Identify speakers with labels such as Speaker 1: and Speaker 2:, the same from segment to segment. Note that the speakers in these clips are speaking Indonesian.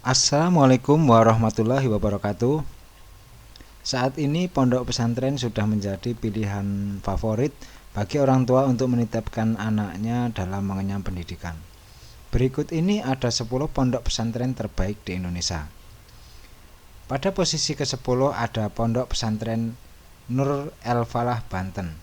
Speaker 1: Assalamualaikum warahmatullahi wabarakatuh. Saat ini pondok pesantren sudah menjadi pilihan favorit bagi orang tua untuk menitipkan anaknya dalam mengenyam pendidikan. Berikut ini ada 10 pondok pesantren terbaik di Indonesia. Pada posisi ke-10 ada Pondok Pesantren Nur El Falah Banten.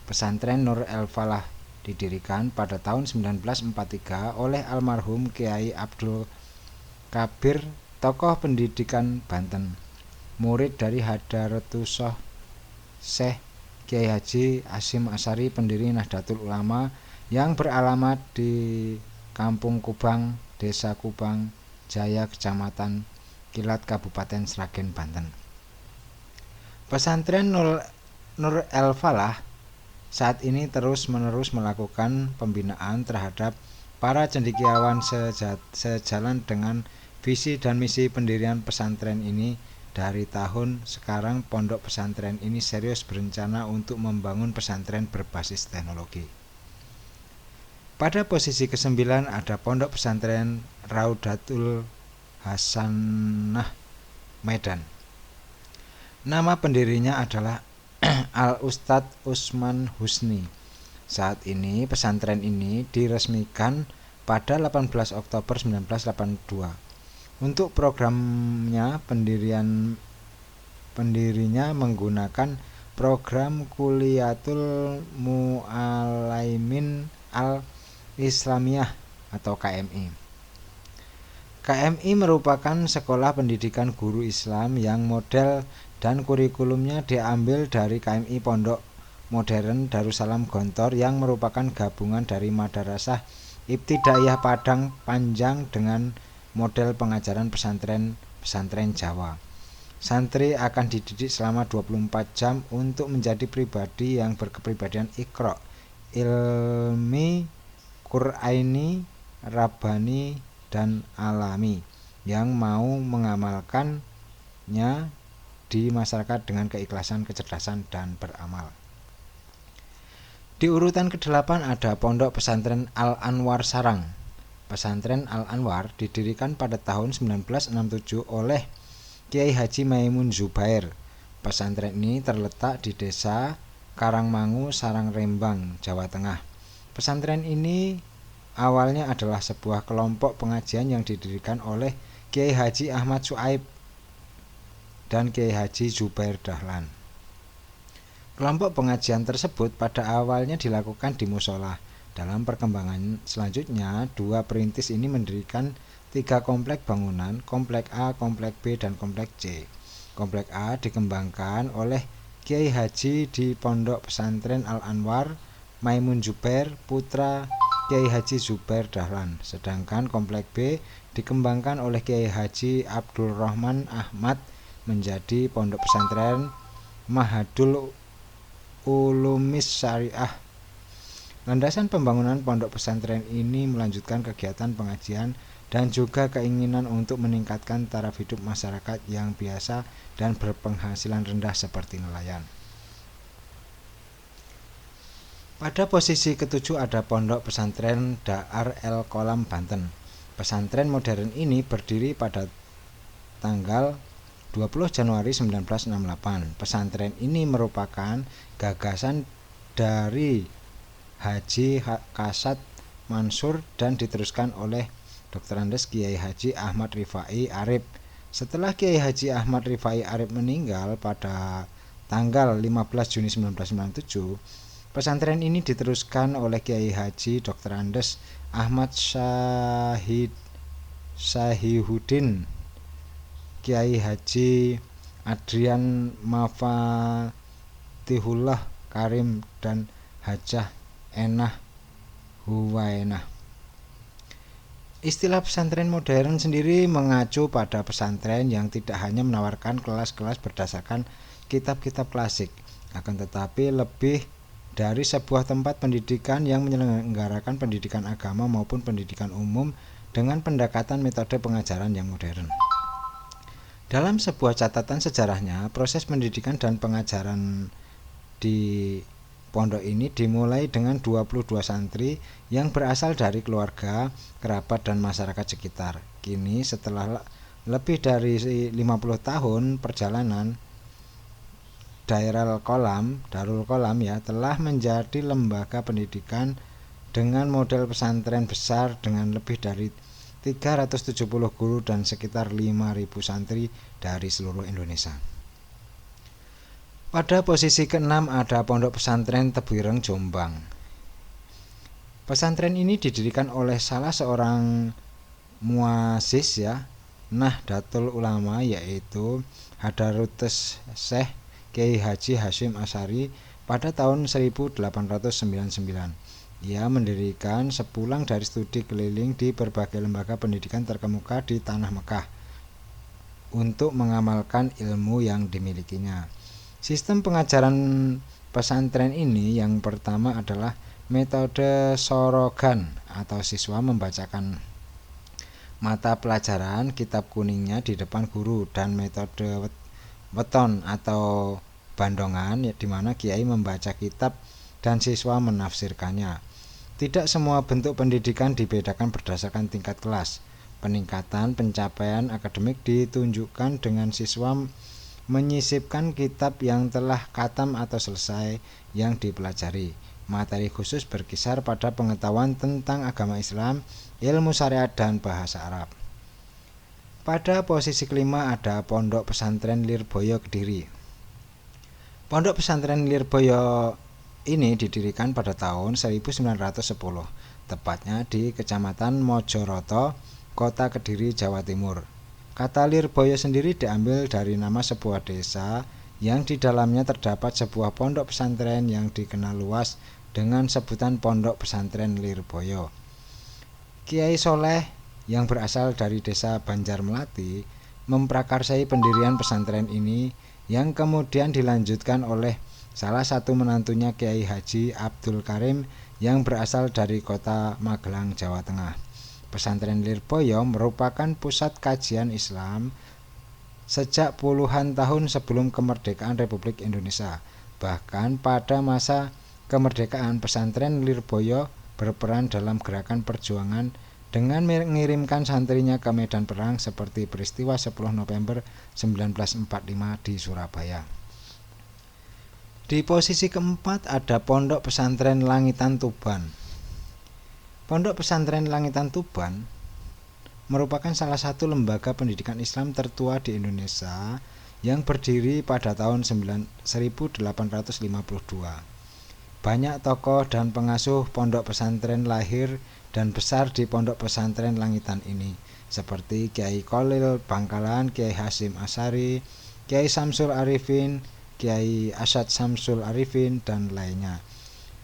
Speaker 1: Pesantren Nur El Falah didirikan pada tahun 1943 oleh almarhum Kiai Abdul Kabir, tokoh pendidikan Banten, murid dari Hadaratussoh Syekh Kiai Haji Hasyim Asy'ari, pendiri Nahdlatul Ulama, yang beralamat di Kampung Kubang, Desa Kubang Jaya, Kecamatan Kilat, Kabupaten Sragen, Banten. Pesantren Nur El Falah saat ini terus-menerus melakukan pembinaan terhadap para cendekiawan sejalan dengan visi dan misi pendirian pesantren ini. Dari tahun sekarang, pondok pesantren ini serius berencana untuk membangun pesantren berbasis teknologi. Pada posisi ke-9 ada Pondok Pesantren Raudatul Hasanah Medan. Nama pendirinya adalah Al-Ustadz Usman Husni. Saat ini pesantren ini diresmikan pada 18 Oktober 1982. Untuk programnya, pendirinya menggunakan program Kuliyatul Mu'allimin Al-Islamiyah atau KMI. KMI merupakan sekolah pendidikan guru Islam yang model dan kurikulumnya diambil dari KMI Pondok Modern Darussalam Gontor, yang merupakan gabungan dari Madrasah Ibtidaiyah Padang Panjang dengan model pengajaran pesantren Jawa. Santri akan dididik selama 24 jam untuk menjadi pribadi yang berkepribadian Iqra, ilmi, Qur'ani, Rabbani, dan alami, yang mau mengamalkannya di masyarakat dengan keikhlasan, kecerdasan, dan beramal. Di urutan ke-8 ada Pondok Pesantren Al-Anwar Sarang. Pesantren Al-Anwar didirikan pada tahun 1967 oleh Kiai Haji Maimun Zubair. Pesantren ini terletak di Desa Karangmangu, Sarangrembang, Jawa Tengah. Pesantren ini awalnya adalah sebuah kelompok pengajian yang didirikan oleh Kiai Haji Ahmad Syuaib dan Kiai Haji Zubair Dahlan. Kelompok pengajian tersebut pada awalnya dilakukan di musola. Dalam perkembangan selanjutnya, dua perintis ini mendirikan 3 komplek bangunan, komplek A, komplek B, dan komplek C. Komplek A dikembangkan oleh Kiai Haji di Pondok Pesantren Al-Anwar Maimun Zubair, putra Kiai Haji Zubair Dahlan. Sedangkan komplek B dikembangkan oleh Kiai Haji Abdul Rahman Ahmad menjadi Pondok Pesantren Mahadul Ulumis Syariah. Landasan pembangunan pondok pesantren ini melanjutkan kegiatan pengajian dan juga keinginan untuk meningkatkan taraf hidup masyarakat yang biasa dan berpenghasilan rendah seperti nelayan. Pada posisi ke-7 ada Pondok Pesantren Dar El Qolam Banten. Pesantren modern ini berdiri pada tanggal 20 Januari 1968. Pesantren ini merupakan gagasan dari Haji Kasat Mansur dan diteruskan oleh Dr. Andes Kiai Haji Ahmad Rifai Arif. Setelah Kiai Haji Ahmad Rifai Arif meninggal pada tanggal 15 Juni 1997, pesantren ini diteruskan oleh Kiai Haji Dr. Andes Ahmad Syahihuddin, Kiai Haji Adrian Mafatihullah Karim, dan Hajah Enah Huwainah. Istilah pesantren modern sendiri mengacu pada pesantren yang tidak hanya menawarkan kelas-kelas berdasarkan kitab-kitab klasik, akan tetapi lebih dari sebuah tempat pendidikan yang menyelenggarakan pendidikan agama maupun pendidikan umum dengan pendekatan metode pengajaran yang modern. Dalam sebuah catatan sejarahnya, proses pendidikan dan pengajaran di pondok ini dimulai dengan 22 santri yang berasal dari keluarga, kerabat, dan masyarakat sekitar. Kini setelah lebih dari 50 tahun perjalanan, Darul Qolam ya telah menjadi lembaga pendidikan dengan model pesantren besar dengan lebih dari 370 guru dan sekitar 5.000 santri dari seluruh Indonesia. Pada posisi ke-6 ada Pondok Pesantren Tebuireng Jombang. Pesantren ini didirikan oleh salah seorang muassis ya, Nahdlatul Ulama, yaitu Hadratus Syekh Kiai Haji Hasyim Asy'ari pada tahun 1899. Ia mendirikan sepulang dari studi keliling di berbagai lembaga pendidikan terkemuka di tanah Mekah untuk mengamalkan ilmu yang dimilikinya. Sistem pengajaran pesantren ini yang pertama adalah metode sorogan atau siswa membacakan mata pelajaran kitab kuningnya di depan guru, dan metode weton atau bandongan di mana kiai membaca kitab dan siswa menafsirkannya. Tidak semua bentuk pendidikan dibedakan berdasarkan tingkat kelas. Peningkatan pencapaian akademik ditunjukkan dengan siswa menyisipkan kitab yang telah khatam atau selesai yang dipelajari. Materi khusus berkisar pada pengetahuan tentang agama Islam, ilmu syariat, dan bahasa Arab. Pada posisi kelima ada Pondok Pesantren Lirboyo Kediri. Pondok Pesantren Lirboyo ini didirikan pada tahun 1910, tepatnya di Kecamatan Mojoroto, Kota Kediri, Jawa Timur. Kata Lirboyo sendiri diambil dari nama sebuah desa yang di dalamnya terdapat sebuah pondok pesantren yang dikenal luas dengan sebutan Pondok Pesantren Lirboyo. Kiai Soleh yang berasal dari desa Banjarmelati memprakarsai pendirian pesantren ini yang kemudian dilanjutkan oleh salah satu menantunya, Kiai Haji Abdul Karim yang berasal dari kota Magelang, Jawa Tengah. Pesantren Lirboyo merupakan pusat kajian Islam sejak puluhan tahun sebelum kemerdekaan Republik Indonesia. Bahkan pada masa kemerdekaan, pesantren Lirboyo berperan dalam gerakan perjuangan dengan mengirimkan santrinya ke medan perang seperti peristiwa 10 November 1945 di Surabaya. Di posisi keempat ada Pondok Pesantren Langitan Tuban. Pondok Pesantren Langitan Tuban merupakan salah satu lembaga pendidikan Islam tertua di Indonesia yang berdiri pada tahun 1852. Banyak tokoh dan pengasuh pondok pesantren lahir dan besar di Pondok Pesantren Langitan ini, seperti Kiai Kholil Bangkalan, Kiai Hasyim Asy'ari, Kiai Samsul Arifin, Kiai Asyad Samsul Arifin, dan lainnya.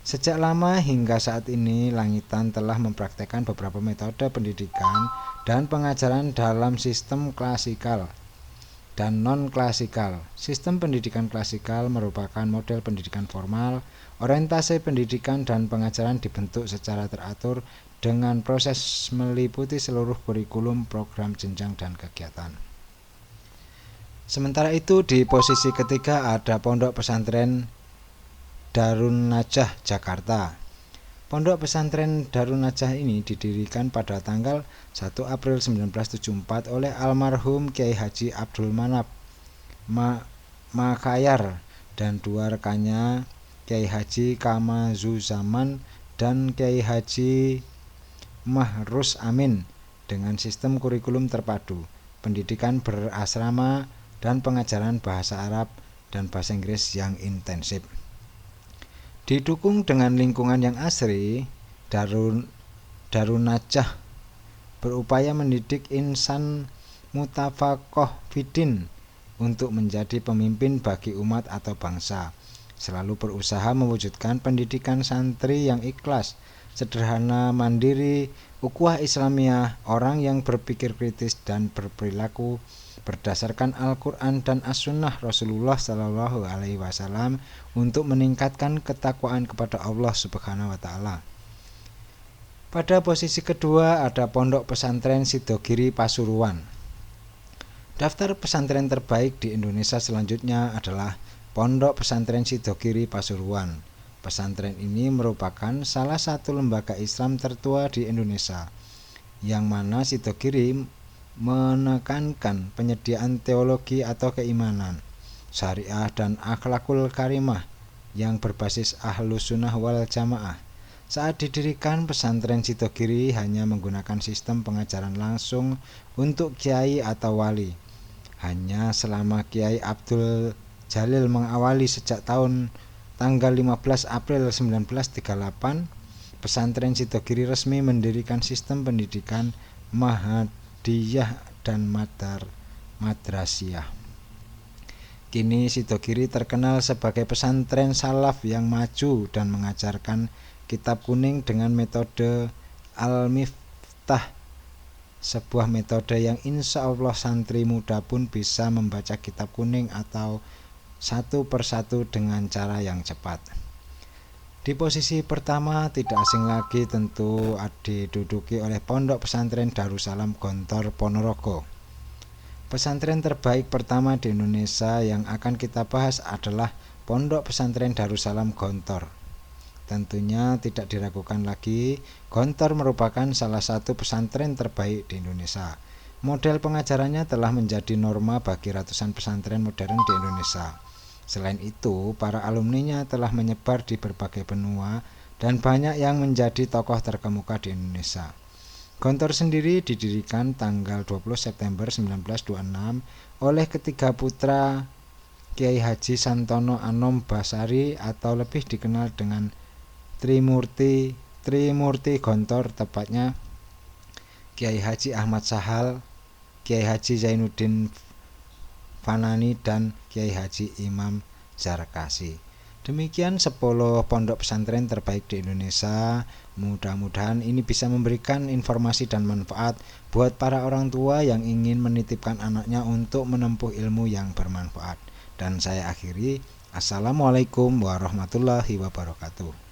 Speaker 1: Sejak lama hingga saat ini, Langitan telah mempraktekkan beberapa metode pendidikan dan pengajaran dalam sistem klasikal dan non-klasikal. Sistem pendidikan klasikal merupakan model pendidikan formal. Orientasi pendidikan dan pengajaran dibentuk secara teratur dengan proses meliputi seluruh kurikulum, program, jenjang, dan kegiatan. Sementara itu, di posisi ketiga ada Pondok Pesantren Darun Najah, Jakarta. Pondok Pesantren Darun Najah ini didirikan pada tanggal 1 April 1974 oleh almarhum Kiai Haji Abdul Manap Makayar dan dua rekannya, Kiai Haji Kamazuzaman dan Kiai Haji Mahrus Amin, dengan sistem kurikulum terpadu, pendidikan berasrama, dan pengajaran bahasa Arab dan bahasa Inggris yang intensif. Didukung dengan lingkungan yang asri, Darun Najah berupaya mendidik insan mutafaqoh fidin untuk menjadi pemimpin bagi umat atau bangsa. Selalu berusaha mewujudkan pendidikan santri yang ikhlas, sederhana, mandiri, ukhuwah Islamiyah, orang yang berpikir kritis dan berperilaku berdasarkan Al-Quran dan As-Sunnah Rasulullah Sallallahu Alaihi Wasallam untuk meningkatkan ketakwaan kepada Allah Subhanahu Wa Taala. Pada posisi kedua ada Pondok Pesantren Sidogiri Pasuruan. Daftar pesantren terbaik di Indonesia selanjutnya adalah Pondok Pesantren Sidogiri Pasuruan. Pesantren ini merupakan salah satu lembaga Islam tertua di Indonesia, yang mana Sidogiri menekankan penyediaan teologi atau keimanan, syariah dan akhlakul karimah yang berbasis Ahlus Sunnah wal Jamaah. Saat didirikan, pesantren Sidogiri hanya menggunakan sistem pengajaran langsung untuk kiai atau wali. Hanya selama Kiai Abdul Jalil mengawali sejak tanggal 15 April 1938, pesantren Sidogiri resmi mendirikan sistem pendidikan Mahadiyah dan Madrasiyah. Kini Sidogiri terkenal sebagai pesantren salaf yang maju dan mengajarkan kitab kuning dengan metode Al-Miftah, sebuah metode yang insya Allah santri muda pun bisa membaca kitab kuning atau satu persatu dengan cara yang cepat. Di posisi pertama tidak asing lagi tentu diduduki oleh Pondok Pesantren Darussalam Gontor Ponorogo. Pesantren terbaik pertama di Indonesia yang akan kita bahas adalah Pondok Pesantren Darussalam Gontor. Tentunya tidak diragukan lagi, Gontor merupakan salah satu pesantren terbaik di Indonesia. Model pengajarannya telah menjadi norma bagi ratusan pesantren modern di Indonesia. Selain itu, para alumninya telah menyebar di berbagai benua dan banyak yang menjadi tokoh terkemuka di Indonesia. Gontor sendiri didirikan tanggal 20 September 1926 oleh ketiga putra Kiai Haji Santono Anom Basari atau lebih dikenal dengan Trimurti Gontor, tepatnya Kiai Haji Ahmad Sahal, Kiai Haji Zainuddin Fanani dan Kiai Haji Imam Zarkasi. Demikian 10 pondok pesantren terbaik di Indonesia. Mudah-mudahan ini bisa memberikan informasi dan manfaat buat para orang tua yang ingin menitipkan anaknya untuk menempuh ilmu yang bermanfaat. Dan saya akhiri, Assalamualaikum warahmatullahi wabarakatuh.